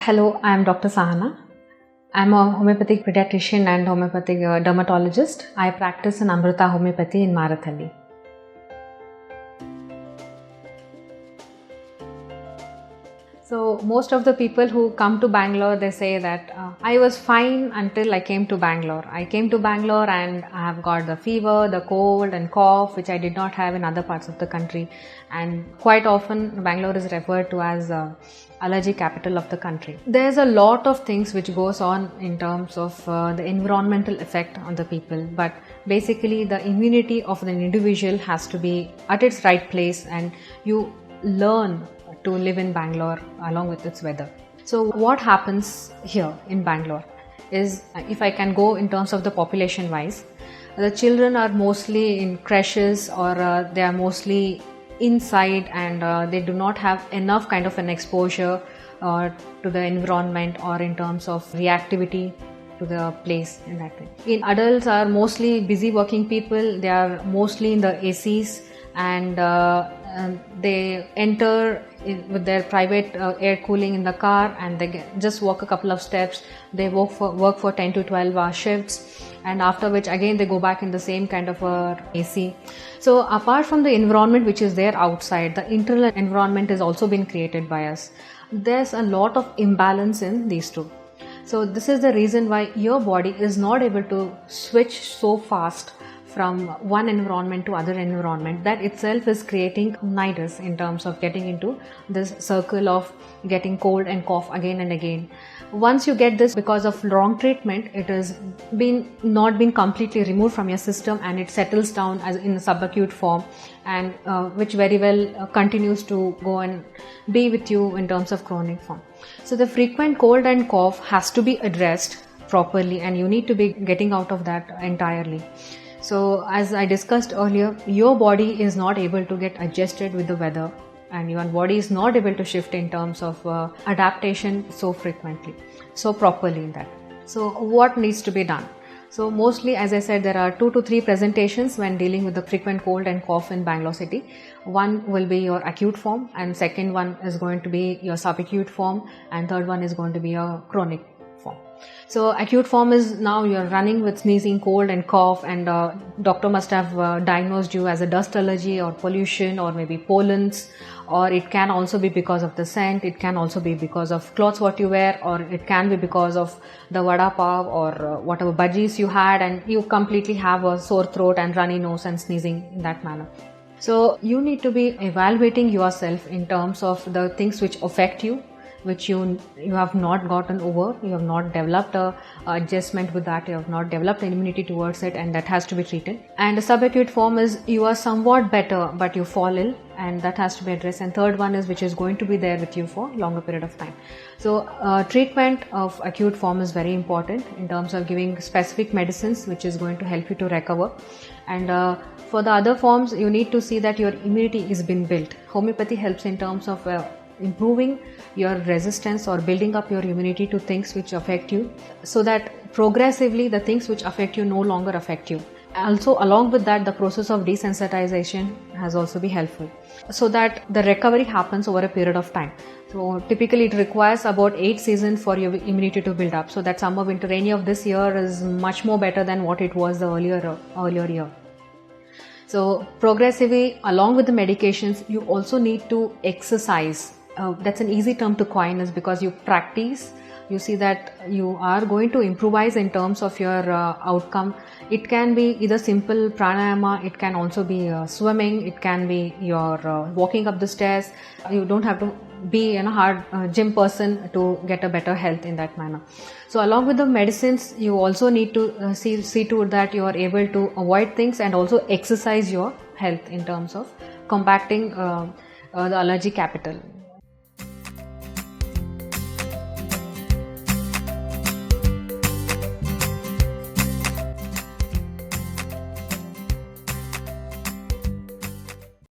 Hello, I am Dr. Sahana. I am a homeopathic pediatrician and homeopathic dermatologist. I practice in Amrita Homeopathy in Marathalli. So most of the people who come to Bangalore, they say that I was fine until I came to Bangalore. I came to Bangalore and I have got the fever, the cold and cough, which I did not have in other parts of the country. And quite often Bangalore is referred to as allergy capital of the country. There's a lot of things which goes on in terms of the environmental effect on the people, but basically the immunity of the individual has to be at its right place, and you learn to live in Bangalore along with its weather. So what happens here in Bangalore is, if I can go in terms of the population wise, the children are mostly in creches or they are mostly inside, and they do not have enough kind of an exposure to the environment or in terms of reactivity to the place in that way. In adults are mostly busy working people, they are mostly in the ACs, and they enter with their private air cooling in the car, and they just walk a couple of steps. They work for 10 to 12 hour shifts, and after which again they go back in the same kind of AC. So apart from the environment which is there outside, the internal environment has also been created by us. There's a lot of imbalance in these two. So this is the reason why your body is not able to switch so fast from one environment to other environment. That itself is creating nidus in terms of getting into this circle of getting cold and cough again and again. Once you get this, because of wrong treatment, it has not been completely removed from your system, and it settles down as in a subacute form, and which very well continues to go and be with you in terms of chronic form. So the frequent cold and cough has to be addressed properly, and you need to be getting out of that entirely. So as I discussed earlier, your body is not able to get adjusted with the weather, and your body is not able to shift in terms of adaptation so frequently, so properly in that. So what needs to be done? So mostly, as I said, there are 2 to 3 presentations when dealing with the frequent cold and cough in Bangalore city. One will be your acute form, and second one is going to be your subacute form, and third one is going to be your chronic form. So acute form is now you're running with sneezing, cold and cough, and doctor must have diagnosed you as a dust allergy or pollution or maybe pollens, or it can also be because of the scent, it can also be because of clothes what you wear, or it can be because of the vada pav or whatever bajis you had, and you completely have a sore throat and runny nose and sneezing in that manner. So you need to be evaluating yourself in terms of the things which affect you, which you have not gotten over, you have not developed a adjustment with that, you have not developed an immunity towards it, and that has to be treated. And the subacute form is you are somewhat better but you fall ill, and that has to be addressed. And third one is which is going to be there with you for longer period of time. So treatment of acute form is very important in terms of giving specific medicines which is going to help you to recover. And for the other forms, you need to see that your immunity is been built. Homeopathy helps in terms of improving your resistance or building up your immunity to things which affect you, so that progressively the things which affect you no longer affect you. Also, along with that, the process of desensitization has also been helpful, so that the recovery happens over a period of time. So typically it requires about 8 seasons for your immunity to build up, so that summer, winter, rainy of this year is much more better than what it was the earlier year. So progressively, along with the medications, you also need to exercise. That's an easy term to coin, is because you practice, you see that you are going to improvise in terms of your outcome. It can be either simple pranayama, it can also be swimming, it can be your walking up the stairs. You don't have to be a hard gym person to get a better health in that manner. So along with the medicines, you also need to see to it that you are able to avoid things and also exercise your health in terms of combating the allergy capital.